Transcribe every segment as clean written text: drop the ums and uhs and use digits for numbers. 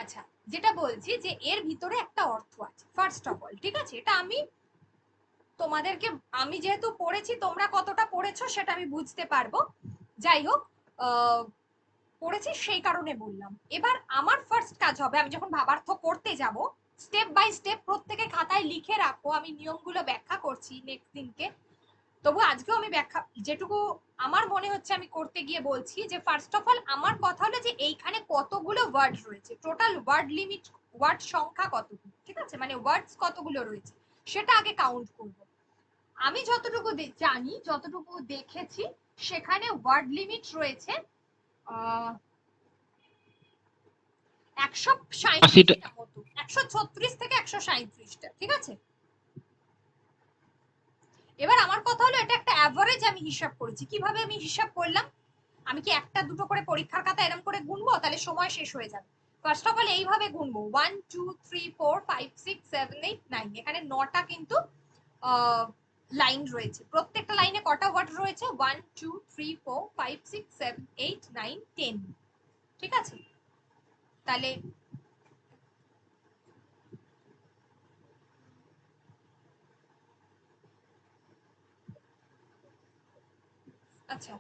আচ্ছা, যেটা বলছি যে এর ভিতরে একটা অর্থ আছে ফার্স্ট অফ অল, ঠিক আছে? এটা আমি তোমাদেরকে, আমি যেহেতু পড়েছি, তোমরা কতটা পড়েছো সেটা আমি বুঝতে পারবো। যাই হোক, পড়েছি সেই কারণে বললাম। এবার আমার ফার্স্ট কাজ হবে, আমি যখন ভাবার্থ করতে যাব, স্টেপ বাই স্টেপ প্রত্যেকে খাতায় লিখে রাখো, আমি নিয়মগুলো ব্যাখ্যা করছি নেক্সট দিনকে। তবু আজকেও আমি ব্যাখ্যা যেটুকু আমার মনে হচ্ছে আমি করতে গিয়ে বলছি যে ফার্স্ট অফ অল আমার কথা হলো যে এইখানে কতগুলো ওয়ার্ড রয়েছে, টোটাল ওয়ার্ড লিমিট, ওয়ার্ড সংখ্যা কতগুলো, ঠিক আছে? মানে ওয়ার্ডস কতগুলো রয়েছে সেটা আগে কাউন্ট করব। আমি যতটুকু জানি, যতটুকু দেখেছি, সেখানে ওয়ার্ড লিমিট রয়েছে 137টা মতো, 136 থেকে 137টা, ঠিক আছে? এবার আমার কথা হলো এটা একটা অ্যাভারেজ আমি হিসাব করেছি। কিভাবে আমি হিসাব করলাম? আমি কি একটা দুটো করে পরীক্ষার খাতা এরকম করে গুনবো? তাহলে সময় শেষ হয়ে যাবে। ফার্স্ট অফ অল এইভাবে গুনবো 1 2 3 4 5 6 7 8 9, এখানে 9টা কিন্তু লাইন রয়েছে। প্রত্যেকটা লাইনে কটা ওয়ার্ড রয়েছে? 1 2 3 4 5 6 7 8 9 10, ঠিক আছে? তাহলে আচ্ছা,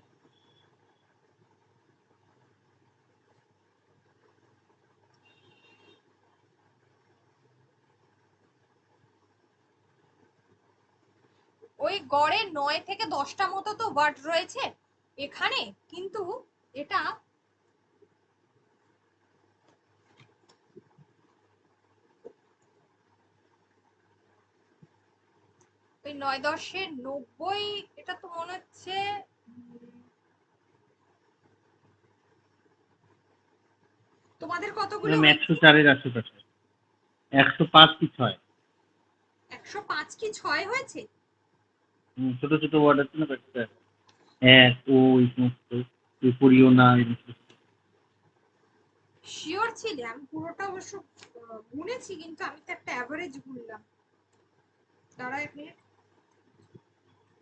ওই গড়ে 9 থেকে 10টা মতো তো ওয়ার্ড রয়েছে এখানে, কিন্তু এটা ওই 9 10 90, এটা তো মনে হচ্ছে তোমাদের কতগুলো হয়েছে? 104 এর আশেপাশে, 105 কি 6। 105 কি 6 হয়েছে? ছোট ছোট ওয়ার্ড আছে না, এক ও এই সমস্ত, উপরিও না, শিওর ছিলে? আমি পুরোটা অবশ্য গুনেছি, কিন্তু আমি তো একটা অ্যাভারেজ গুনলাম। দাঁড়া এক মিনিট।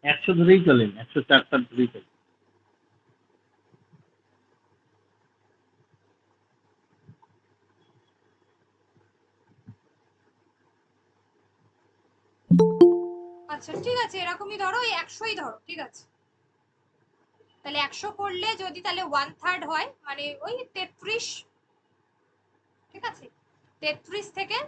100 ধরেই চলেন, 104 ধরেই চলেন। আচ্ছা ঠিক আছে, এরকমই ধরো, ওই 100ই ধরো, ঠিক আছে? তাহলে 100 করলে যদি তাহলে 1/3 হয়, মানে ওই 33, ঠিক আছে? 33 থেকে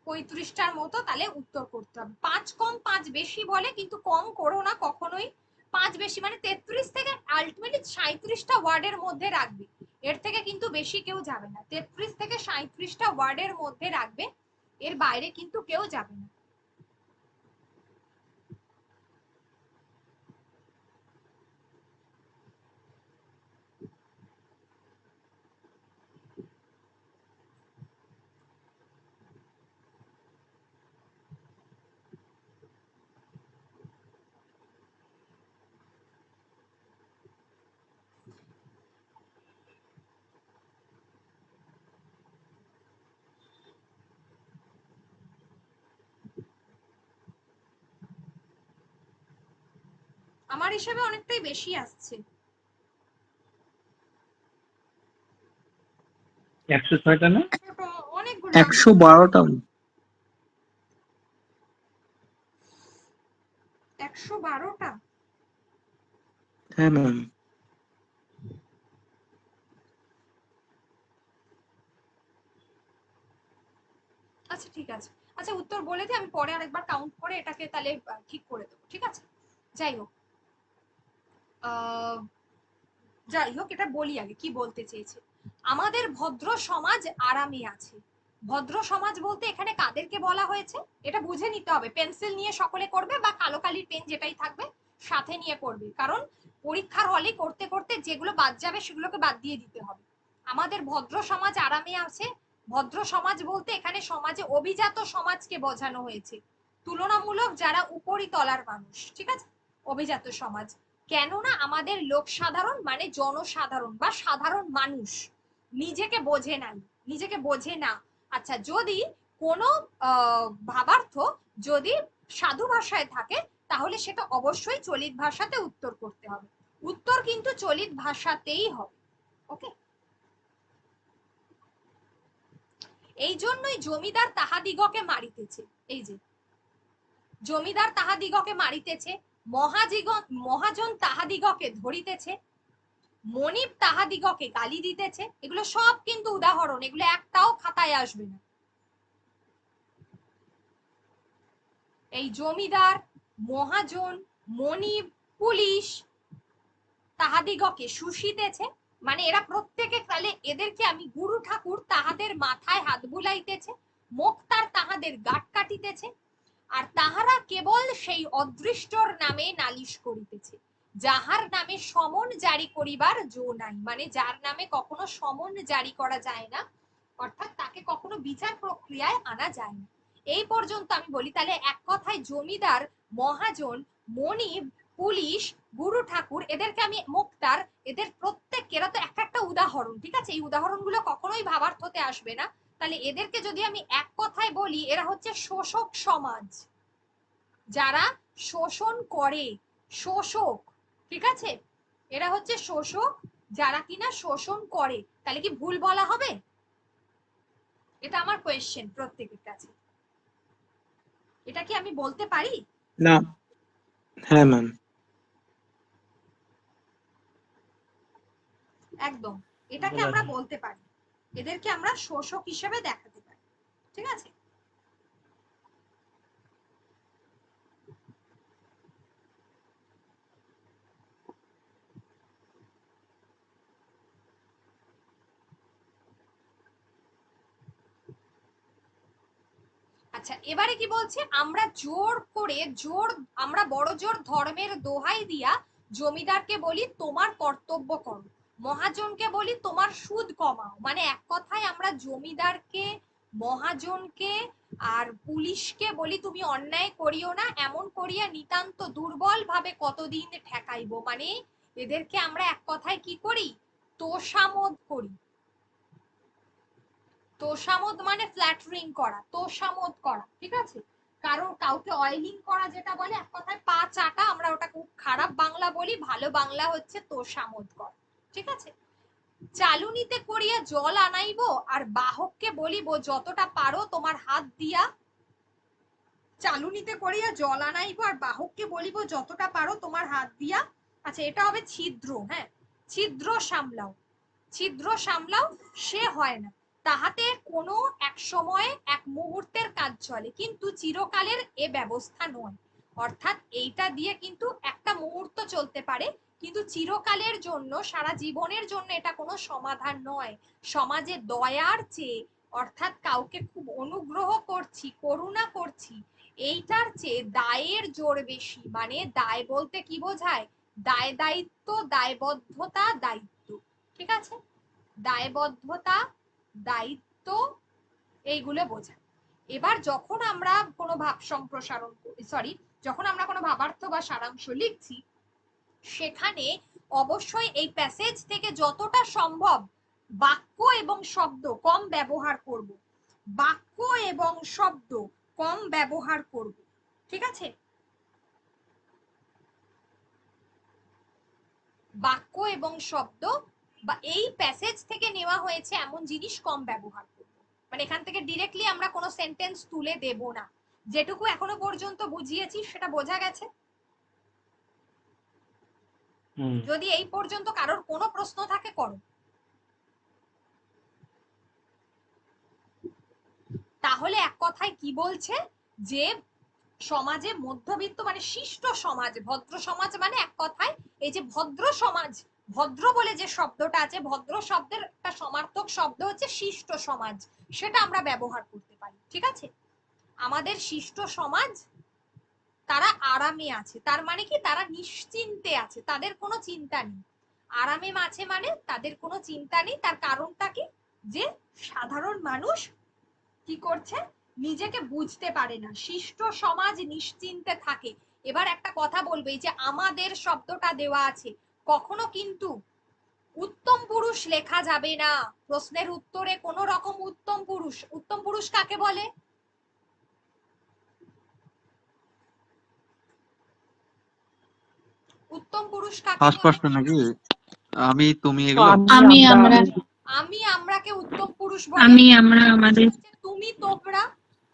35টার মতো তাহলে উত্তর করতে হবে। 5 কম 5 বেশি বলে, কিন্তু কম করো না কখনোই। 5 বেশি মানে 33 থেকে আলটিমেটলি 37টা ওয়ার্ডের মধ্যে রাখবে, এর থেকে কিন্তু বেশি কেউ যাবে না। 33 থেকে 37টা ওয়ার্ডের মধ্যে রাখবে, এর বাইরে কিন্তু কেউ যাবে না। আমার হিসাবে অনেকটাই বেশি আসছে। 106টা না, অনেকগুলো 112টা। 112টা। হ্যাঁ ম্যাম। আচ্ছা ঠিক আছে, আচ্ছা উত্তর বলে দিই, আমি পরে আরেকবার কাউন্ট করে এটাকে তাহলে ঠিক করে দেবো, ঠিক আছে? যাই হোক, যাই হোক, এটা বলি আগে কি বলতে চেয়েছে। আমাদের ভদ্র সমাজ আরামে আছে। ভদ্র সমাজ বলতে এখানে কাদেরকে বলা হয়েছে এটা বুঝে নিতে হবে। পেন্সিল নিয়ে সকলে করবে, বা কালো কালির পেন যেটাই থাকবে সাথে নিয়ে করবে, কারণ পরীক্ষার হলে করতে করতে যেগুলো বাদ যাবে সেগুলোকে বাদ দিয়ে দিতে হবে। আমাদের ভদ্র সমাজ আরামে আছে। ভদ্র সমাজ বলতে এখানে সমাজে অভিজাত সমাজকে বোঝানো হয়েছে, তুলনামূলক যারা উপরি তলার মানুষ, ঠিক আছে? অভিজাত সমাজ। কেননা আমাদের লোক সাধারণ মানে জনসাধারণ বা সাধারণ মানুষ নিজেকে বোঝে না, নিজেকে বোঝে না। আচ্ছা, যদি কোনো ভাবার্থ যদি সাধু ভাষায় থাকে, তাহলে সেটা অবশ্যই চলিত ভাষাতে উত্তর করতে হবে। উত্তর কিন্তু চলিত ভাষাতেই হবে। ওকে, এই জন্যই জমিদার তাহাদিগকে মারিতেছে। এই যে জমিদার তাহাদিগকে মারিতেছে, মহাজন তাহাদিগকে ধরিতেছে, মনিব তাহাদিগকে গালি দিতেছে। এগুলো সব কিন্তু উদাহরণ, এগুলো একটাও খাতায় আসবে না। এই জমিদার, মহাজন, মনিব, পুলিশ তাহাদিগকে শুষিতেছে, মানে এরা প্রত্যেকে, তাহলে এদেরকে আমি গুরু ঠাকুর তাহাদের মাথায় হাত বুলাইতেছে, মোক্তার তাহাদের গাঁট কাটিতেছে, আর তাহারা কেবল সেই অদৃষ্টর নামে নালিশ করিতেছে, যাহার নামে সমন জারি করিবার জো নাই। মানে যার নামে কখনো সমন জারি করা যায় না, অর্থাৎ তাকে কখনো বিচার প্রক্রিয়ায় আনা যায় না। এই পর্যন্ত আমি বলি, তাহলে এক কথায় জমিদার, মহাজন, মনিব, পুলিশ, গুরু ঠাকুর, এদেরকে আমি মোক্তার, এদের প্রত্যেককে, এরা তো একটা উদাহরণ, ঠিক আছে? এই উদাহরণগুলো কখনোই ভাবার্থতে আসবে না। তাহলে এদেরকে যদি আমি এক কথায় বলি, এরা হচ্ছে শোষক সমাজ, যারা শোষণ করে, শোষক, ঠিক আছে? এরা হচ্ছে শোষক, যারা কিনা শোষণ করে। তাহলে কি ভুল বলা হবে? এটা আমার কোয়েশ্চেন প্রত্যেকের কাছে, এটা কি আমি বলতে পারি? না। হ্যাঁ ম্যাম। একদম, এটাকে আমরা বলতে পারি, এদেরকে আমরা শোষক হিসেবে দেখাতে পারি, ঠিক আছে? আচ্ছা, এবারে কি বলছে, আমরা জোর করে, আমরা বড় জোর ধর্মের দোহাই দিয়া জমিদারকে বলি তোমার কর্তব্য করো, মহাজনকে বলি তোমার সুদ কমাও। মানে এক কথায় আমরা জমিদারকে, মহাজনকে আর পুলিশকে বলি তুমি অন্যায় করিও না, এমন করিয়া নিতান্ত দুর্বল ভাবে কতদিন ঠেকাইবো। মানে এদেরকে আমরা এক কথায় কি করি, তোষামোদ করি। তোষামোদ মানে ফ্ল্যাটারিং করা, তোষামোদ করা, ঠিক আছে? কারণ কাউকে অয়েলিং করা যেটা বলে, এক কথায় পা চাটা, আমরা ওটা খুব খারাপ বাংলা বলি, ভালো বাংলা হচ্ছে তোষামোদ করা, ঠিক আছে? চালুনিতে করিয়া জল আনাইবো, আর বাহককে বলিব যতটা পারো তোমার হাত দিয়া, চালুনিতে করিয়া জল আনাইবো আর বাহককে বলিব যতটা পারো তোমার হাত দিয়া। আচ্ছা, এটা হবে ছিদ্র, হ্যাঁ, ছিদ্র সামলাও, ছিদ্র সামলাও, সে হয় না, তাহাতে কোনো এক সময়ে এক মুহূর্তের কাজ চলে, কিন্তু চিরকালের এ ব্যবস্থা নয়। অর্থাৎ এইটা দিয়ে কিন্তু একটা মুহূর্ত চলতে পারে, কিন্তু চিরকালের জন্য, সারা জীবনের জন্য এটা কোনো সমাধান নয়। সমাজে দয়ার চেয়ে, অর্থাৎ কাউকে খুব অনুগ্রহ করছি, করুণা করছি, এইটার চেয়ে দায়ের জোর বেশি। মানে দায় বলতে কি বোঝায়, দায় দায়িত্ব, দায়বদ্ধতা, দায়িত্ব, ঠিক আছে? দায়বদ্ধতা, দায়িত্ব, এইগুলো বোঝায়। এবার যখন আমরা কোনো ভাব সম্প্রসারণ করি, সরি, যখন আমরা কোনো ভাবার্থ বা সারাংশ লিখছি, সেখানে অবশ্যই এই প্যাসেজ থেকে যতটা সম্ভব বাক্য এবং শব্দ কম ব্যবহার করব, বাক্য এবং শব্দ কম ব্যবহার করব, ঠিক আছে? বাক্য এবং শব্দ বা এই প্যাসেজ থেকে নেওয়া হয়েছে এমন জিনিস কম ব্যবহার করব। মানে এখান থেকে ডিরেক্টলি আমরা কোনো সেন্টেন্স তুলে দেব না। যেটুকু এখনো পর্যন্ত বুঝিয়েছি সেটা বোঝা গেছে? যদি এই পর্যন্ত কারোর কোনো প্রশ্ন থাকে করো। তাহলে এক কথায় কি বলছে, যে সমাজে মধ্যবিত্ত মানে শিষ্ট সমাজ, ভদ্র সমাজ, মানে এক কথায় এই যে ভদ্র সমাজ, ভদ্র বলে যে শব্দটা আছে, ভদ্র শব্দের একটা সমার্থক শব্দ হচ্ছে শিষ্ট সমাজ, সেটা আমরা ব্যবহার করতে পারি, ঠিক আছে? আমাদের শিষ্ট সমাজ, তারা আরামে আছে, তার মানে কি, তারা নিশ্চিন্তে আছে, তাদের কোনো চিন্তা নেই। আরামে আছে মানে তাদের কোনো চিন্তা নেই। তার কারণটা কি, যে সাধারণ মানুষ কি করছে, নিজেকে বুঝতে পারে না, শিষ্ট সমাজ নিশ্চিন্তে থাকে। এবার একটা কথা বলবে, যে আমাদের শব্দটা দেওয়া আছে, কখনো কিন্তু উত্তম পুরুষ লেখা যাবে না প্রশ্নের উত্তরে। কোন রকম উত্তম পুরুষ, উত্তম পুরুষ কাকে বলে? উত্তম পুরুষ কাকে ফার্স্ট বলে? পার্সন নাকি আমি তুমি এগুলো আমি, আমরা, আমি আমরাকে উত্তম পুরুষ বলে। আমি, আমরা, আমাদের। তুমি তোমরা,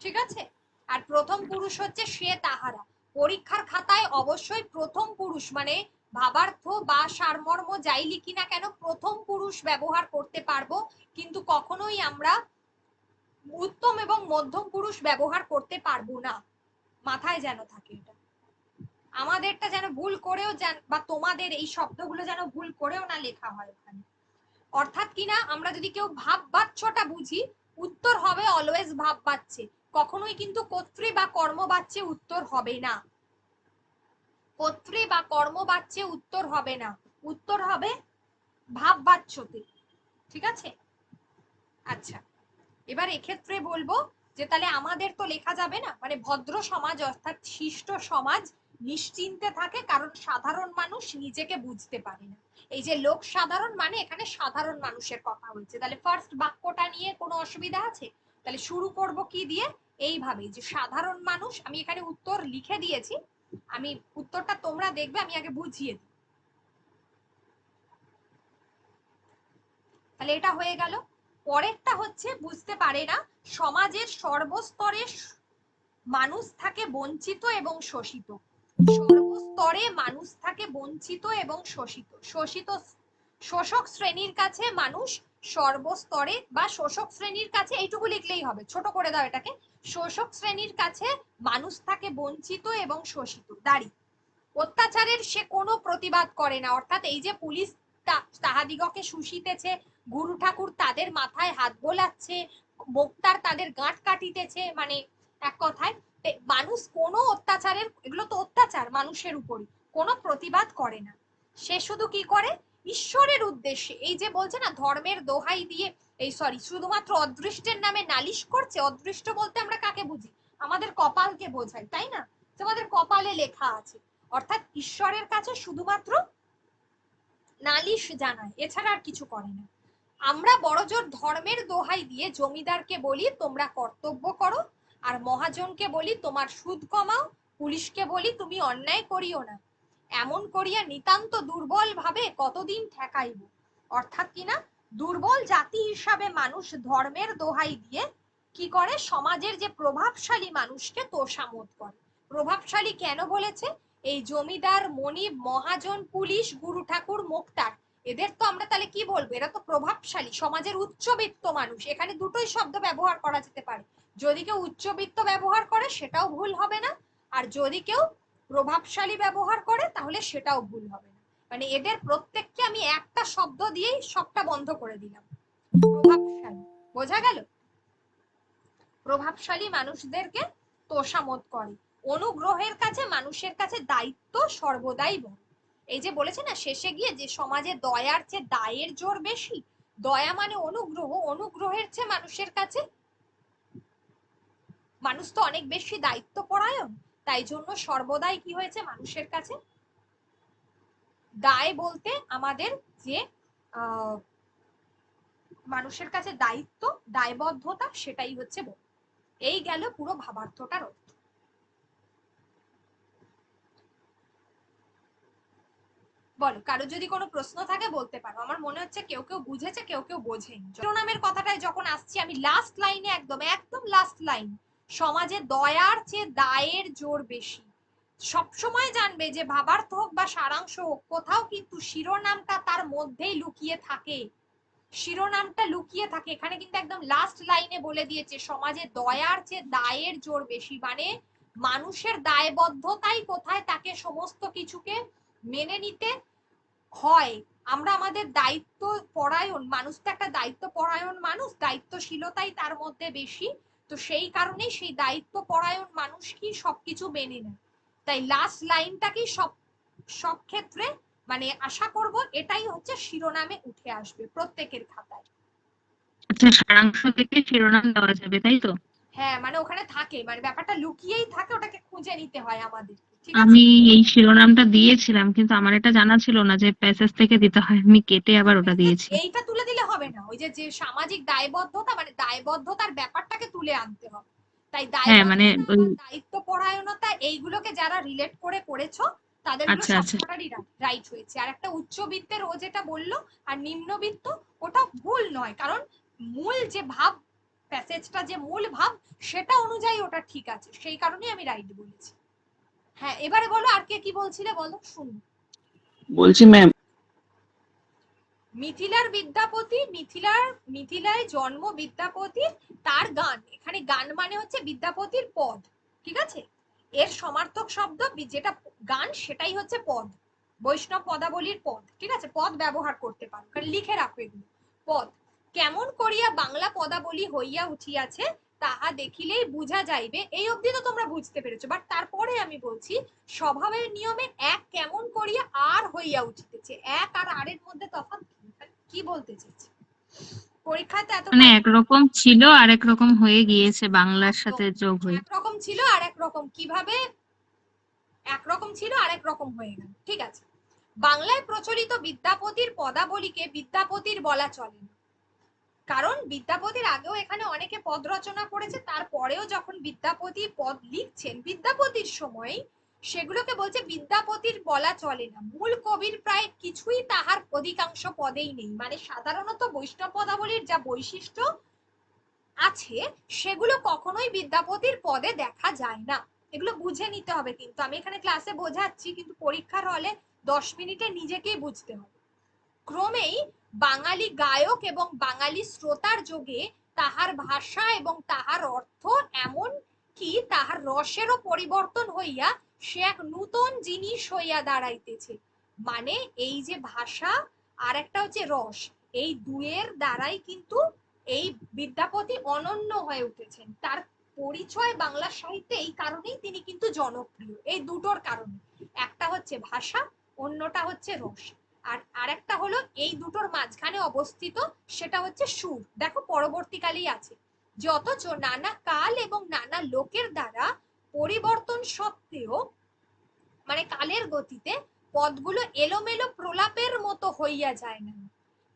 ঠিক আছে? আর প্রথম পুরুষ হচ্ছে সে তাহারা। পরীক্ষার খাতায় অবশ্যই প্রথম পুরুষ মানে ভাবার্থ বা সারমর্ম যাই লিখি না কেন প্রথম পুরুষ ব্যবহার করতে পারবো, কিন্তু কখনোই আমরা উত্তম এবং মধ্যম পুরুষ ব্যবহার করতে পারবো না। মাথায় যেন থাকে এটা, আমাদেরটা যেন ভুল করেও বা তোমাদের এই শব্দগুলো যেন ভুল করেও না লেখা হয় ওখানে। অর্থাৎ কিনা আমরা যদি কেউ ভাব বাচ্চটা বুঝি, উত্তর হবে অলওয়েজ ভাব বাচ্চে, কখনোই কিন্তু কর্তৃ বা কর্ম বাচ্চে উত্তর হবে না। কর্তৃ বা কর্ম বাচ্চে উত্তর হবে না, উত্তর হবে ভাব বাচ্চতে, ঠিক আছে? আচ্ছা, এবার এক্ষেত্রে বলবো যে তাহলে আমাদের তো লেখা যাবে না, মানে ভদ্র সমাজ অর্থাৎ শিষ্ট সমাজ নিশ্চিন্তে থাকে, কারণ সাধারণ মানুষ নিজেকে বুঝতে পারে না। এই যে লোক সাধারণ মানে এখানে সাধারণ মানুষের কথা হয়েছে। তাহলে ফার্স্ট বাক্যটা নিয়ে কোনো অসুবিধা আছে? তাহলে শুরু করব কি দিয়ে? এইভাবে যে সাধারণ মানুষ, আমি এখানে উত্তর লিখে দিয়েছি, আমি উত্তরটা তোমরা দেখবে, আমি আগে বুঝিয়ে দিই। তাহলে এটা হয়ে গেল। পরেরটা হচ্ছে বুঝতে পারে না, সমাজের সর্বস্তরে মানুষ থাকে বঞ্চিত এবং শোষিত। সর্বস্তরে মানুষ থাকে বঞ্চিত এবং শোষিত। শোষিত শোষক শ্রেণীর কাছে মানুষ সর্বস্তরে, বা শোষক শ্রেণীর কাছে এইটুকু লিখলেই হবে, ছোট করে দাও এটাকে। শোষক শ্রেণীর কাছে মানুষ থাকে বঞ্চিত এবং শোষিত। দাঁড়ি অত্যাচারের সে কোনো প্রতিবাদ করে না, অর্থাৎ এই যে পুলিশ তাহাদিগকে শুষিতেছে, গুরু ঠাকুর তাদের মাথায় হাত বোলাচ্ছে, বক্তার তাদের গাঁট কাটিতেছে, মানে এক কথায় মানুষ কোনো অত্যাচারের, এগুলো তো অত্যাচার মানুষের উপরই, কোনো প্রতিবাদ করে না। সে শুধু কি করে? ঈশ্বরের উদ্দেশ্যে, এই যে বলছে না ধর্মের দোহাই দিয়ে, এই সরি শুধুমাত্র অদৃষ্টের নামে নালিশ করছে। অদৃষ্ট বলতে আমরা কাকে বুঝি? আমাদের কপালকে বোঝাই, তাই না? তোমাদের কপালে লেখা আছে, অর্থাৎ ঈশ্বরের কাছে শুধুমাত্র নালিশ জানায়, এছাড়া আর কিছু করে না। আমরা বড়জোর ধর্মের দোহাই দিয়ে জমিদারকে বলি তোমরা কর্তব্য করো, আর মহাজনকে বলি তোমার সুদ কমাও, পুলিশকে বলি তুমি অন্যায় করিও না। এমন করিয়া নিতান্ত দুর্বল ভাবে কতদিন ঠেকাইব। অর্থাৎ কিনা দুর্বল জাতি হিসাবে মানুষ ধর্মের দোহাই দিয়ে কি করে? সমাজের যে প্রভাবশালী মানুষকে তোষামোদ করে। প্রভাবশালী কেন বলেছে? এই জমিদার, মনিব, মহাজন, পুলিশ, গুরু ঠাকুর, মোক্তার, এদের তো আমরা তাহলে কি বলবো? এরা তো প্রভাবশালী, সমাজের উচ্চবিত্ত মানুষ। এখানে দুটোই শব্দ ব্যবহার করা যেতে পারে। যদি কেউ উচ্চবিত্ত ব্যবহার করে সেটাও ভুল হবে না, আর যদি কেউ প্রভাবশালী ব্যবহার করে তাহলে সেটাও ভুল হবে না। মানে এদের প্রত্যেককে আমি একটা শব্দ দিয়েই সবটা বন্ধ করে দিলাম, প্রভাবশালী। বোঝা গেল? প্রভাবশালী মানুষদেরকে তোষামোদ করে। অনুগ্রহের কাছে মানুষের কাছে দায়িত্ব সর্বদাই বড়। এই যে বলেছে না শেষে গিয়ে যে সমাজে দয়ার চেয়ে দায়ের জোর বেশি, দয়া মানে অনুগ্রহ, অনুগ্রহের চেয়ে মানুষের কাছে, মানুষ তো অনেক বেশি দায়িত্ব পরায়ণ, তাই জন্য সর্বদাই কি হয়েছে মানুষের কাছে দায় বলতে আমাদের যে মানুষের কাছে দায়িত্ব, দায়বদ্ধতা, সেটাই হচ্ছে বল। এই গেল পুরো ভাবার্থটার অর্থ। বলো, কারো যদি কোনো প্রশ্ন থাকে বলতে পারো। আমার মনে হচ্ছে কেউ কেউ বুঝেছে, কেউ কেউ বোঝেনি। শিরোনামের কথাটায় যখন আসছি আমি, লাস্ট লাইনে একদম একদম লাস্ট লাইন, সমাজে দয়ার চেয়ে দায়ের জোর বেশি। সবসময় জানবে যে ভাবার্থ হোক বা সারাংশ হোক, কোথাও কিন্তু শিরোনামটা তার মধ্যেই লুকিয়ে থাকে, শিরোনামটা লুকিয়ে থাকে। এখানে কিন্তু একদম লাস্ট লাইনে বলে দিয়েছে সমাজে দয়ার চেয়ে দায়ের জোর বেশি, মানে মানুষের দায়বদ্ধতাই কোথায় তাকে সমস্ত কিছুকে মেনে নিতে হয়। আমরা আমাদের দায়িত্ব পরায়ণ মানুষ, তো একটা দায়িত্ব পরায়ণ মানুষ, দায়িত্বশীলতাই তার মধ্যে বেশি। তো সেই কারণেই সেই দায়িত্ব পরায়ণ মানুষ কি সবকিছু মেনে নেয়। তাই লাস্ট লাইনটাকেই সব সব ক্ষেত্রে মানে আশা করব এটাই হচ্ছে শিরোনামে উঠে আসবে প্রত্যেকের খাতায়। আচ্ছা, সারাংশ থেকে শিরোনাম দেওয়া যাবে, তাই তো? হ্যাঁ, মানে ওখানে থাকে, মানে ব্যাপারটা লুকিয়েই থাকে, ওটাকে খুঁজে নিতে হয় আমাদের, ঠিক আছে? আমি এই শিরোনামটা দিয়েছিলাম, কিন্তু আমার এটা জানা ছিল না যে প্যাসেজ থেকে দিতে হয়, আমি কেটে আবার ওটা দিয়েছি। এইটা তুলে দিলে হবে না, ওই যে যে সামাজিক দায়বদ্ধতা, মানে দায়বদ্ধতার ব্যাপারটাকে তুলে আনতে হবে। তাই হ্যাঁ, মানে দায়বদ্ধতা ওই, বা দায়িত্ব পরায়ণতা এইগুলোকে যারা রিলেট করে করেছো তাদেরগুলো আচ্ছা আচ্ছা, সবকটারই রাইট হয়েছে। আর একটা উচ্চবিত্তের ও যেটা বললো আর নিম্নবিত্ত, ওটা ভুল নয়, কারণ মূল যে ভাব প্যাসেজটা যে মূল ভাব সেটা অনুযায়ী ওটা ঠিক আছে, সেই কারণেই আমি রাইট বলেছি। হ্যাঁ, এবারে বলো আর কে কি বলছিলে, বলো শুনুন। বলছি ম্যাম, মিথিলার বিদ্যাপতি, মিথিলায় জন্ম বিদ্যাপতির, তার গান, এখানে গান মানে হচ্ছে বিদ্যাপতির পদ, ঠিক আছে? এর সমার্থক শব্দ যেটা গান সেটাই হচ্ছে পদ, বৈষ্ণব পদাবলীর পদ, ঠিক আছে? পদ ব্যবহার করতে পারো, কারণ লিখে রাখো এগুলো। পদ কেমন করিয়া বাংলা পদাবলী হইয়া উঠিয়াছে তাহা দেখিলেই বুঝা যাইবে। এই অবধি তো তোমরা বুঝতে পেরেছো, বাট তারপরে আমি বলছি স্বভাবের নিয়মে এক কেমন করিয়া আর হইয়া উঠিতেছে। এক আর আরের মধ্যে তফাৎ কি বলতে চাইছে? পরীক্ষাতে এত মানে একরকম ছিল আর একরকম হয়ে গিয়েছে বাংলার সাথে যোগ হয়ে। একরকম ছিল আর একরকম, কিভাবে একরকম ছিল আর একরকম হয়ে গেল, ঠিক আছে? বাংলায় প্রচলিত বিদ্যাপতির পদাবলীকে বিদ্যাপতির বলা চলে না, কারণ বিদ্যাপতির আগেও এখানে অনেকে পদ রচনা করেছে, তারপরেও যখন বিদ্যাপতি পদ লিখছেন বিদ্যাপতির সময়, সেগুলোকে বলছে বিদ্যাপতির বলা চলে না। মূল কবির প্রায় কিছুই তাহার অধিকাংশ পদেই নেই, মানে সাধারণত বৈষ্ণব পদাবলীর যা বৈশিষ্ট্য আছে সেগুলো কখনোই বিদ্যাপতির পদে দেখা যায় না। এগুলো বুঝে নিতে হবে, কিন্তু আমি এখানে ক্লাসে বোঝাচ্ছি, কিন্তু পরীক্ষার হলে 10 মিনিটে নিজেকেই বুঝতে হবে। ক্রমেই বাঙালি গায়ক এবং বাঙালি শ্রোতার যোগে তাহার ভাষা এবং তাহার অর্থ এমন কি তাহার রসেরও পরিবর্তন হইয়া সে এক নূতন জিনিস হইয়া দাঁড়াইতেছে। মানে এই যে ভাষা আর একটা হচ্ছে রস, এই দুয়ের দ্বারাই কিন্তু এই বিদ্যাপতি অনন্য হয়ে উঠেছেন। তার পরিচয় বাংলা সাহিত্যে এই কারণেই তিনি কিন্তু জনপ্রিয়, এই দুটোর কারণে। একটা হচ্ছে ভাষা, অন্যটা হচ্ছে রস। আর আরেকটা হলো এই দুটোর মাঝখানে অবস্থিত, সেটা হচ্ছে সুর। দেখো পরবর্তীকালেই আছে যে অথচ নানা কাল এবং নানা লোকের দ্বারা পরিবর্তন সত্ত্বেও, মানে কালের গতিতে পদগুলো এলোমেলো প্রলাপের মতো হইয়া যায় না।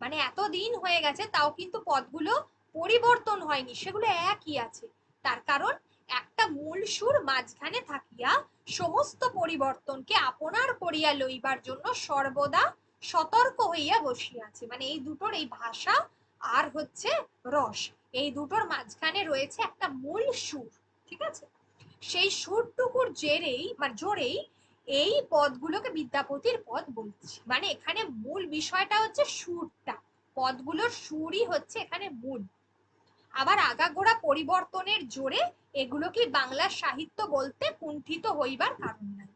মানে এতদিন হয়ে গেছে তাও কিন্তু পদগুলো পরিবর্তন হয়নি, সেগুলো একই আছে। তার কারণ একটা মূল সুর মাঝখানে থাকিয়া সমস্ত পরিবর্তনকে আপনার করিয়া লইবার জন্য সর্বদা সতর্ক হইয়া বসিয়াছে। মানে এই দুটোর, এই ভাষা আর হচ্ছে রস, এই দুটোর মাঝখানে রয়েছে একটা মূল সুর, ঠিক আছে? সেই সুরটুকুর জেরেই মানে জোরেই এই পদগুলোকে বিদ্যাপতির পদ বলছি। মানে এখানে মূল বিষয়টা হচ্ছে সুরটা, পদগুলোর সুরই হচ্ছে এখানে মূল। আবার আগাগোড়া পরিবর্তনের জোরে এগুলো কি বাংলা সাহিত্য বলতে কুণ্ঠিত হইবার কারণ নাই।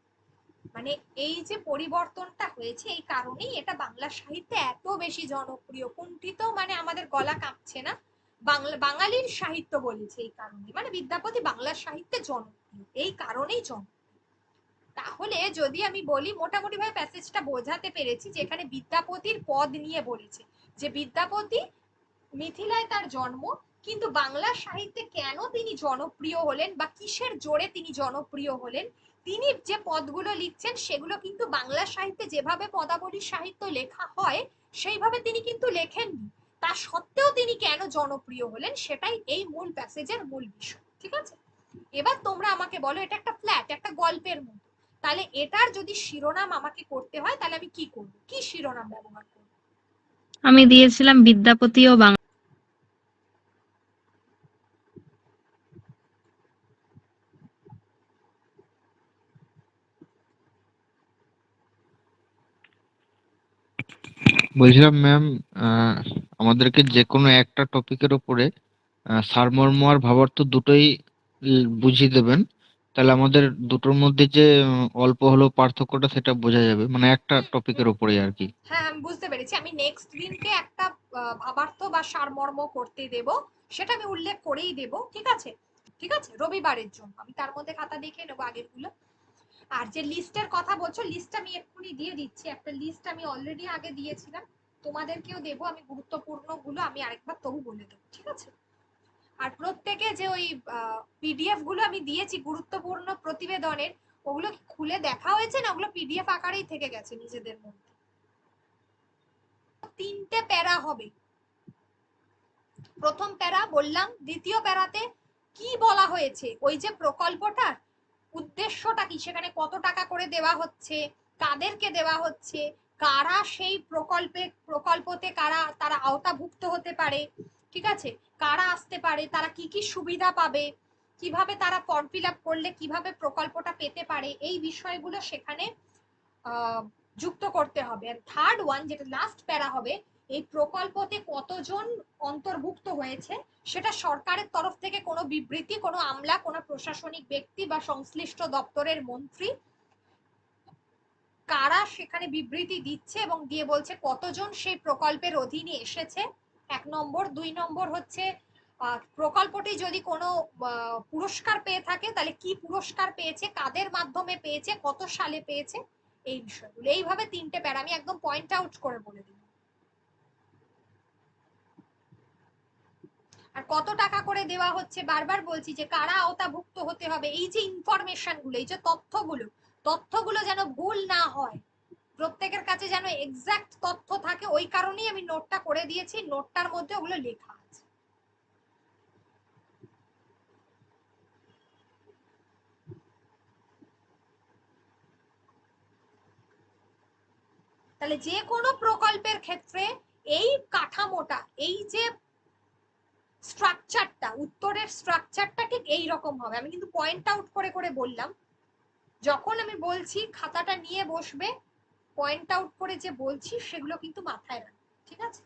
মানে এই যে পরিবর্তনটা হয়েছে এই কারণেই এটা বাংলা সাহিত্যে এত বেশি জনপ্রিয়। কুণ্ঠিত মানে আমাদের গলা কাঁপছে না, বাঙালির সাহিত্য বলেছে এই কারণে, মানে বিদ্যাপতি বাংলা সাহিত্যে জনপ্রিয় এই কারণেই জনপ্রিয়। তাহলে যদি আমি বলি মোটামুটি ভাবে প্যাসেজটা বোঝাতে পেরেছি, যে এখানে বিদ্যাপতির পদ নিয়ে বলেছে, যে বিদ্যাপতি মিথিলায় তার জন্ম, কিন্তু বাংলা সাহিত্যে কেন তিনি জনপ্রিয় হলেন বা কিসের জোরে তিনি জনপ্রিয় হলেন, তিনি যে পদগুলো লিখছেন সেগুলো কিন্তু বাংলা সাহিত্যে যেভাবে পদাবলী সাহিত্য লেখা হয় সেইভাবে তিনি কিন্তু লেখেননি। তা সত্ত্বেও তিনি কেন জনপ্রিয় হলেন সেটাই এই মূল প্যাসেজের মূল বিষয়, ঠিক আছে? এবার তোমরা আমাকে বলো, এটা একটা ফ্ল্যাট, একটা গল্পের মতো, তাহলে এটার যদি শিরোনাম আমাকে করতে হয় তাহলে আমি কি করব, কি শিরোনাম ব্যবহার করব? আমি দিয়েছিলাম বিদ্যাপতি ও বাংলা। বলছিলাম ম্যাম, আমাদেরকে যে কোনো একটা টপিকের উপরে সারমর্ম আর ভাবার্থ দুটোই বুঝিয়ে দেবেন, তাহলে আমাদের দুটোর মধ্যে যে অল্প হলেও পার্থক্যটা সেটা বোঝা যাবে, মানে একটা টপিকের উপরেই আর কি। হ্যাঁ আমি বুঝতে পেরেছি, আমি নেক্সট দিনকে একটা ভাবার্থ বা সারমর্ম করতে দেব, সেটা আমি উল্লেখ করেই দেব, ঠিক আছে? ঠিক আছে, রবিবারের জন্য আমি তার মধ্যে খাতা দেখে নেবো আগের গুলো। আর যে লিস্টের কথা বলছো, লিস্ট আমি এক্ষুনি দিয়ে দিচ্ছি, একটা লিস্ট আমি অলরেডি আগে দিয়েছিলাম, তোমাদেরকেও দেবো আমি, গুরুত্বপূর্ণ গুলো আমি আরেকবার তবু বলে দেবো, ঠিক আছে? আর প্রত্যেকে যে ওই পিডিএফ গুলো আমি দিয়েছি গুরুত্বপূর্ণ প্রতিবেদনের, ওগুলো কি খুলে দেখা হয়েছে না ওগুলো পিডিএফ আকারেই থেকে গেছে নিজেদের মধ্যে? 3টে প্যারা হবে। প্রথম প্যারা বললাম, দ্বিতীয় প্যারাতে কি বলা হয়েছে, ওই যে প্রকল্পটার উদ্দেশ্যটা কি, সেখানে কত টাকা করে দেওয়া হচ্ছে, কাদেরকে দেওয়া হচ্ছে, কারা সেই প্রকল্পতে কারা তারা আওতাভুক্ত হতে পারে, ঠিক আছে, কারা আসতে পারে, তারা কি কি সুবিধা পাবে, কিভাবে তারা ফর্ম ফিল আপ করলে কিভাবে প্রকল্পটা পেতে পারে, এই বিষয়গুলো সেখানে যুক্ত করতে হবে। আর থার্ড ওয়ান, যেটা লাস্ট প্যারা হবে, এই প্রকল্পতে কতজন অন্তর্ভুক্ত হয়েছে সেটা সরকারের তরফ থেকে কোনো বিবৃতি, কোনো আমলা, কোনো প্রশাসনিক ব্যক্তি বা সংশ্লিষ্ট দপ্তরের মন্ত্রী কারা সেখানে বিবৃতি দিচ্ছে এবং দিয়ে বলছে কতজন সেই প্রকল্পের অধীনে এসেছে, 1 নম্বর। 2 নম্বর হচ্ছে প্রকল্পটি যদি কোনো পুরস্কার পেয়ে থাকে তাহলে কি পুরস্কার পেয়েছে, কাদের মাধ্যমে পেয়েছে, কত সালে পেয়েছে, এই বিষয়গুলো। এইভাবে 3টে প্যারা আমি একদম পয়েন্ট আউট করে বলে দিই। আর কত টাকা করে দেওয়া হচ্ছে, বারবার বলছি যে কারা আওতাভুক্ত হতে হবে, এই যে ইনফরমেশন গুলো, এই যে তথ্যগুলো যেন ভুল না হয়, প্রত্যেকের কাছে যেন এক্সাক্ট তথ্য থাকে, ওই কারণেই আমি নোটটা করে দিয়েছি। নোটটার মধ্যে ওগুলো লেখা আছে। তাহলে যে কোনো প্রকল্পের ক্ষেত্রে এই কাঠামোটা, এই যে স্ট্রাকচারটা, উত্তরের স্ট্রাকচারটা ঠিক এই রকম হবে। আমি কিন্তু পয়েন্ট আউট করে করে বললাম, যখন আমি বলছি খাতাটা নিয়ে বসবে, পয়েন্ট আউট করে যে বলছি সেগুলো কিন্তু মাথায় রাখবে, ঠিক আছে,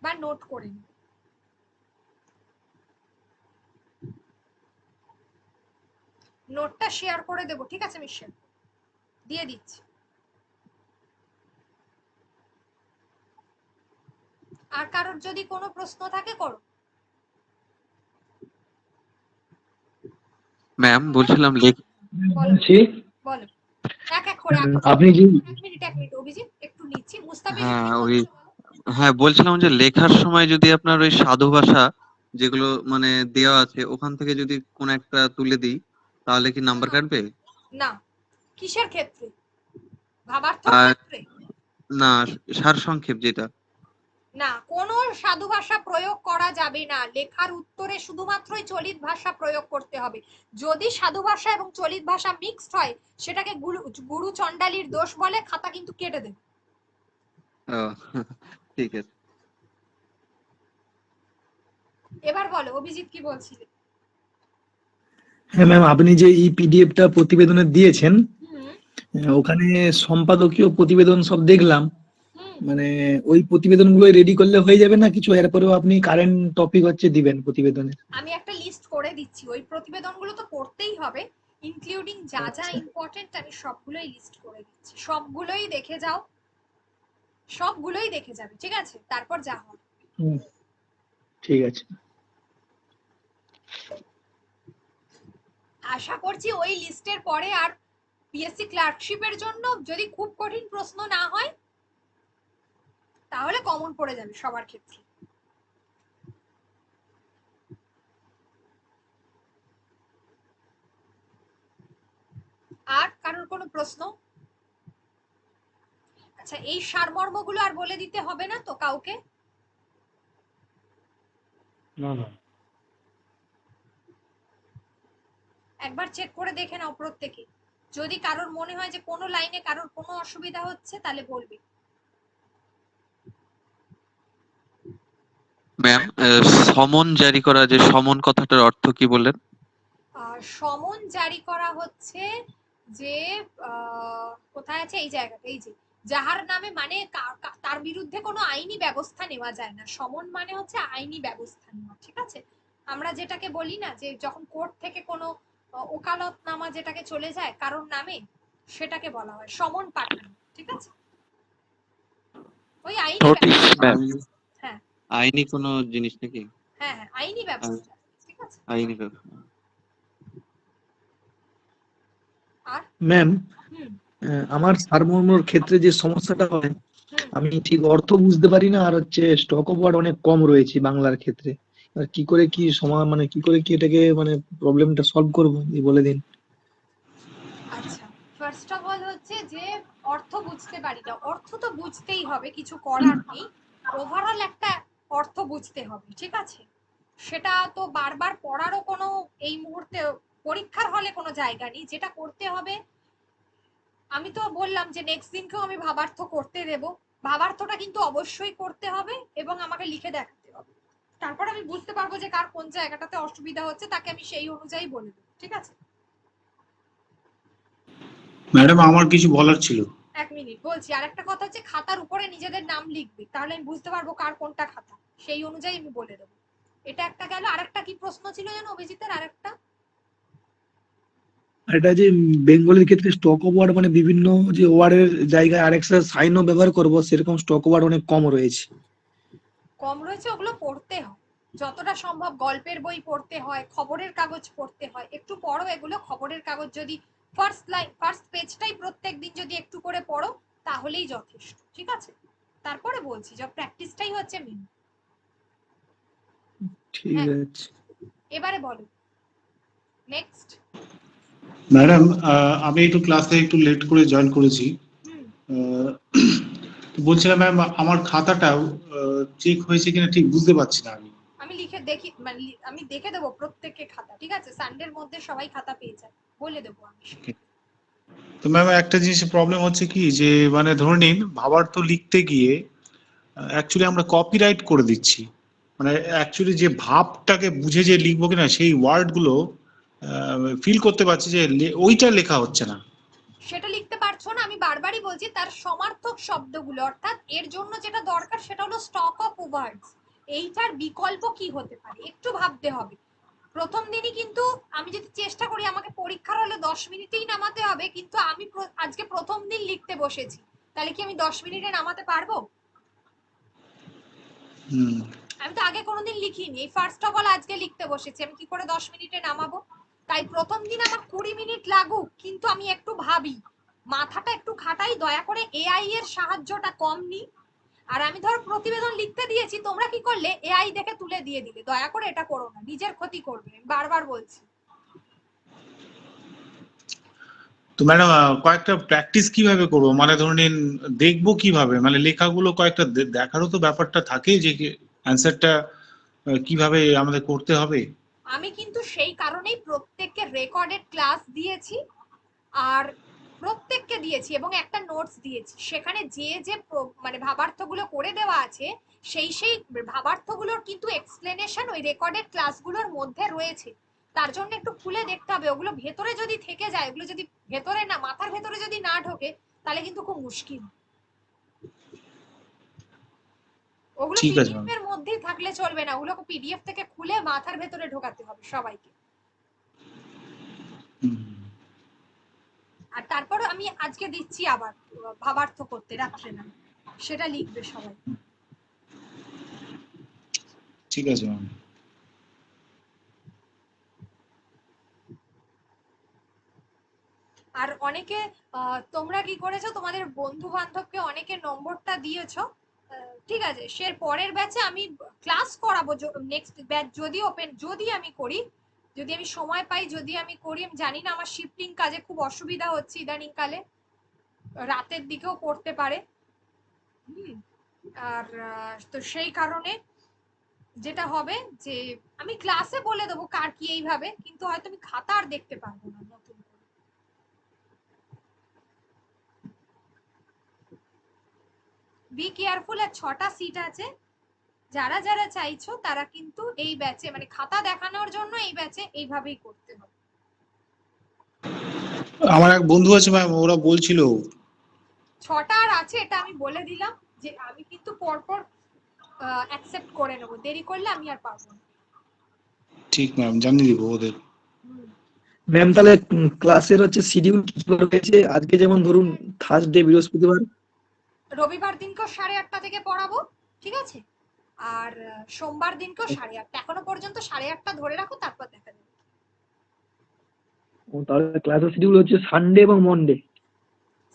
বা নোট করে নিন। নোটটা শেয়ার করে দেবো, ঠিক আছে, আমি শেয়ার দিয়ে দিচ্ছি। আর কারোর যদি কোনো প্রশ্ন থাকে করো। ম্যাম বলছিলাম বলো বলছি বলো, এক এক করে আপনি যে এক মিনিট অভিজিৎ, একটু নিচ্ছি। মুস্তাফিজুর হ্যাঁ কি ওই বলছো বলো। হ্যাঁ বলছিলাম যে লেখার সময় যদি আপনার ওই সাধু ভাষা যেগুলো মানে দেওয়া আছে ওখান থেকে যদি কোন একটা তুলে দিই তাহলে কি নাম্বার কাটবে? না, কিসের ক্ষেত্রে, ভাবার্থর আর ক্ষেত্রে? না, সারসংক্ষেপ যেটা। না, কোনো সাধু ভাষা প্রয়োগ করা যাবে না। লেখার উত্তরে শুধুমাত্রই চলিত ভাষা প্রয়োগ করতে হবে। যদি সাধু ভাষা এবং চলিত ভাষা মিক্সড হয় সেটাকে গুরু চণ্ডালীর দোষ বলে, খাতা কিন্তু কেটে দেবে। ও, ঠিক আছে। এবার বলো অভিজিৎ কি বলছিলে। হ্যাঁ ম্যাম, আপনি যে এই পিডিএফটা প্রতিবেদনে দিয়েছেন, হুম ওখানে সম্পাদকীয় প্রতিবেদন সব দেখলাম। হুম মানে ওই প্রতিবেদনগুলো রেডি করলে হয়ে যাবে না কিছু, এরপরেও আপনি কারেন্ট টপিক হচ্ছে দিবেন প্রতিবেদনে? আমি একটা লিস্ট করে দিচ্ছি, ওই প্রতিবেদনগুলো তো পড়তেই হবে, ইনক্লুডিং যা যা আচ্ছা। ইম্পর্টেন্ট আমি সবগুলোই লিস্ট করে দিচ্ছি। সবগুলোই দেখে যাও, সবগুলোই দেখে যাবে, ঠিক আছে, তারপর যা হবে। হুম, ঠিক আছে। আশা করছি ওই লিস্টের পরে আর পিএসসি ক্লার্কশিপের জন্য যদি খুব কঠিন প্রশ্ন না হয় তাহলে কমন পড়ে যাবে সবার ক্ষেত্রে। আর কারোর কোনো প্রশ্ন? আচ্ছা, এই সারমর্মগুলো আর বলে দিতে হবে না তো কাউকে? না না। একবার চেক করে দেখে নাও প্রত্যেকে, যদি কারোর মনে হয় যে কোনো লাইনে কারোর কোনো অসুবিধা হচ্ছে তাহলে বলবে। ম্যাম সমন জারি করা, যে সমন কথাটার অর্থ কি বললেন? আর সমন জারি করা হচ্ছে যে কোথায় আছে এই জায়গাটা, এই যে যাহার নামে, মানে তার বিরুদ্ধে কোনো আইনি ব্যবস্থা নেওয়া যায় না। সমন মানে হচ্ছে আইনি ব্যবস্থা নেওয়া, ঠিক আছে। আমরা যেটাকে বলি না যে যখন কোর্ট থেকে কোনো ওকালতনামা যেটাকে চলে যায় কারোর নামে, সেটাকে বলা হয় সমন পাঠানো, ঠিক আছে, ওই আইনি নোটিশ ব্যবস্থা। ম্যাম, হ্যাঁ আইনি কোনো জিনিস নাকি? হ্যাঁ হ্যাঁ, আইনি ব্যবস্থা, ঠিক আছে। আইনি ব্যবস্থা। আর ম্যাম, হুম আমার সারমর্মর ক্ষেত্রে যে সমস্যাটা হয়, হুম আমি ঠিক অর্থ বুঝতে পারি না, আর হচ্ছে স্টক অফ ওয়ার্ড অনেক কম রয়েছে বাংলার ক্ষেত্রে। এবার কি করে কি মানে কি করে কি এটাকে মানে প্রবলেমটা সলভ করবো এই বলে দিন। আচ্ছা, ফার্স্ট অফ অল হচ্ছে যে অর্থ বুঝতে পারি না, অর্থ তো বুঝতেই হবে, কিছু করার নেই। ওভারঅল একটা অর্থ বুঝতে হবে, ঠিক আছে। সেটা তো বারবার পড়ারও কোনো এই মুহূর্তে পরীক্ষার হলে কোনো জায়গা নেই। যেটা করতে হবে, আমি তো বললাম যে নেক্সট দিনকেও আমি ভাবার্থ করতে দেব। ভাবার্থটা কিন্তু অবশ্যই করতে হবে এবং আমাকে লিখে দেখাতে হবে। তারপর আমি বুঝতে পারবো যে কার কোন জায়গাটাতে অসুবিধা হচ্ছে, তাকে আমি সেই অনুযায়ী বলে দেবো। ঠিক আছে? ম্যাডাম আমার কিছু বলার ছিল। 1 মিনিট বলছি। আর একটা কথা হচ্ছে, খাতার উপরে নিজেদের নাম লিখবে, তাহলে আমি বুঝতে পারবো কার কোনটা খাতা, সেই অনুযায়ী আমি বলে দেবো। এটা একটা গেল। আরেকটা কি প্রশ্ন ছিল যেন অভিজিতের? আরেকটা আর এটা যে বেঙ্গলের ক্ষেত্রে স্টক ওয়ার্ড মানে বিভিন্ন যে ওয়ার্ডের জায়গায় আরেকটা সাইনও ব্যবহার করবো, সেরকম স্টক ওয়ার্ড অনেক কম রয়েছে। কম রয়েছে, ওগুলো পড়তে হয় যতটা সম্ভব। গল্পের বই পড়তে হয়, খবরের কাগজ পড়তে হয়, একটু পড়ো এগুলো। খবরের কাগজ যদি ফার্স্ট পেজটাই প্রত্যেকদিন যদি একটু করে পড়ো তাহলেই যথেষ্ট। ঠিক আছে? তারপরে বলছি, যে প্র্যাকটিসটাই হচ্ছে মেন। ঠিক হ্যাঁ, আছে। এবারে বলো নেক্সট। ম্যাডাম আমি একটু ক্লাসে একটু লেট করে জয়েন করেছি। আহ, বলছিলাম ম্যাম আমার খাতাটা চেক হয়েছে কিনা ঠিক বুঝতে পারছি না আমি। আমি লিখে দেখি, মানে আমি দেখে দেবো প্রত্যেককে খাতা। ঠিক আছে? সানডের মধ্যে সবাই খাতা পেয়ে যায়, বলে দেবো আমি। তো ম্যাম একটা জিনিস প্রবলেম হচ্ছে কি, যে মানে ধরে নিন ভাবার্থ লিখতে গিয়ে অ্যাকচুয়ালি আমরা কপিরাইট করে দিচ্ছি। মানে অ্যাকচুয়ালি যে ভাবটাকে বুঝে যে লিখবো কিনা সেই ওয়ার্ড গুলো ফিল করতে পারছি যে ওইটা লেখা হচ্ছে না। সেটা লিখতে পারছো না, আমি বারবারই বলছি। তার সমার্থক শব্দগুলো, অর্থাৎ এর জন্য যেটা দরকার সেটা হলো স্টক অফ ওয়ার্ডস। এইটার বিকল্প কি হতে পারে একটু ভাবতে হবে। প্রথম দিনই কিন্তু আমি যদি চেষ্টা করি, আমাকে পরীক্ষার হলে 10 মিনিটেই নামাতে হবে, কিন্তু আমি আজকে প্রথম দিন লিখতে বসেছি, তাহলে কি আমি 10 মিনিটে নামাতে পারবো? আমি তো আগে কোনোদিন লিখিনি, এই ফার্স্ট অফ অল আজকে লিখতে বসেছি, আমি কি করে 10 মিনিটে নামাবো? তাই প্রথম দিন আমার 20 মিনিট লাগুক, কিন্তু আমি একটু ভাবি, মাথাটা একটু খাটাই, দয়া করে এআই এর সাহায্যটা কম নি। আর আমি ধর প্রতিবেদন লিখতে দিয়েছি, তোমরা কি করলে এআই দেখে তুলে দিয়ে দিলে। দয়া করে এটা করো না, নিজের ক্ষতি করবে, আমি বারবার বলছি। তো ম্যাডাম কয়েকটা প্র্যাকটিস কিভাবে করবো, মানে ধরে নিন দেখবো কিভাবে, মানে লেখাগুলো কয়েকটা দেখারও তো ব্যাপারটা থাকে যে অ্যান্সারটা কিভাবে আমাদের করতে হবে। আমি কিন্তু সেই কারণেই প্রত্যেককে রেকর্ডেড ক্লাস দিয়েছি, আর প্রত্যেককে দিয়েছি এবং একটা নোটস দিয়েছি। সেখানে যে যে মানে ভাবার্থগুলো করে দেওয়া আছে, সেই সেই ভাবার্থগুলোর কিন্তু এক্সপ্লেনেশন ওই রেকর্ডেড ক্লাসগুলোর মধ্যে রয়েছে। তার জন্য একটু খুলে দেখতে হবে। ওগুলো ভেতরে যদি থেকে যায়, ওগুলো যদি ভেতরে না, মাথার ভেতরে যদি না ঢোকে, তাহলে কিন্তু খুব মুশকিল। ওগুলো ঠিক আছে পিডিএফ ম্যাম। এর মধ্যেই থাকলে চলবে না, ওগুলো পিডিএফ থেকে খুলে মাথার ভেতরে ঢোকাতে হবে সবাইকে। আর তারপর আমি আজকে দিচ্ছি আবার ভাবার্থ করতে রাত্রে না, সেটা লিখবে সবাই। ঠিক আছে ম্যাম। আর অনেকে তোমরা কি করেছো, তোমাদের বন্ধু বান্ধবকে অনেকে নম্বরটা দিয়েছো। ঠিক আছে, সে পরের ব্যাচে আমি ক্লাস করাবো। নেক্সট ব্যাচ যদি ওপেন, যদি আমি করি, যদি আমি সময় পাই, যদি আমি করি, আমি জানি না, আমার শিফটিং কাজে খুব অসুবিধা হচ্ছে ইদানিং কালে, রাতের দিকেও করতে পারে। আর তো সেই কারণে যেটা হবে যে আমি ক্লাসে বলে দেবো কার কি এইভাবে, কিন্তু হয়তো আমি খাতা আর দেখতে পারবো না নতুন করে। Be careful. আর 6টা সিট আছে, যারা যারা চাইছো তারা কিন্তু এই ব্যাচে, মানে খাতা দেখানোর জন্য এই ব্যাচে এইভাবেই করতে হবে। আমার এক বন্ধু আছে ম্যাম, ওরা বলছিল 6টা আর আছে, এটা আমি বলে দিলাম যে আমি কিন্তু পরপর অ্যাকসেপ্ট করে নেবো, দেরি করলে আমি আর পারবো না। ঠিক ম্যাম, জানিয়ে দিব ওদের। ম্যাম তাহলে ক্লাসের হচ্ছে শিডিউল কি করে রয়েছে? আজকে যেমন ধরুন থার্সডে, বৃহস্পতিবার, রবিবার দিনকেও 8:30 থেকে পড়াবো। ঠিক আছে? আর সোমবার দিনকেও 8:30। এখনো পর্যন্ত 8:30 ধরে রাখো, তারপর দেখা যাবে। তাহলে ক্লাসের শিডিউল হচ্ছে সানডে এবং মন্ডে।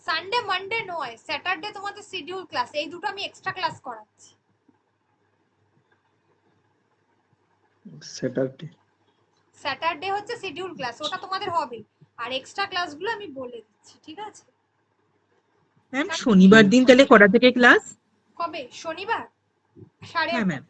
সানডে মানডে নয়, স্যাটারডে তোমাদের শিডিউল ক্লাস, এই দুটো আমি এক্সট্রা ক্লাস করাচ্ছি। স্যাটারডে হচ্ছে শিডিউল ক্লাস, ওটা তোমাদের হবে। আর এক্সট্রা ক্লাসগুলো আমি বলে দিচ্ছি। ঠিক আছে? ম্যাম শনিবার দিন তাহলে কটা থেকে ক্লাস? কবে? শনিবার 8:30 হ্যাঁ ম্যাম।